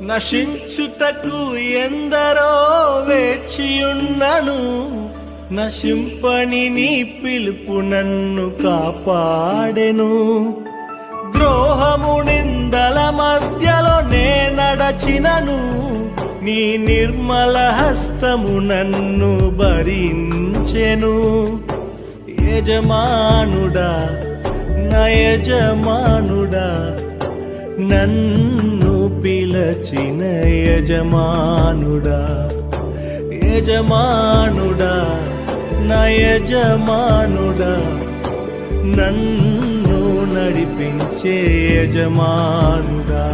నశించుటకు ఎందరో వేచియున్నను, నశింపని నీ పిలుపు నన్ను కాపాడెను. ద్రోహము నిందల మధ్యలో నే నడచినను, నీ నిర్మల హస్తము నన్ను భరించెను. యజమానుడా నా యజమానుడా, నన్ను పిలచిన యజమానుడా, యజమానుడా నా యజమానుడా, నన్ను నడిపించే యజమానుడా.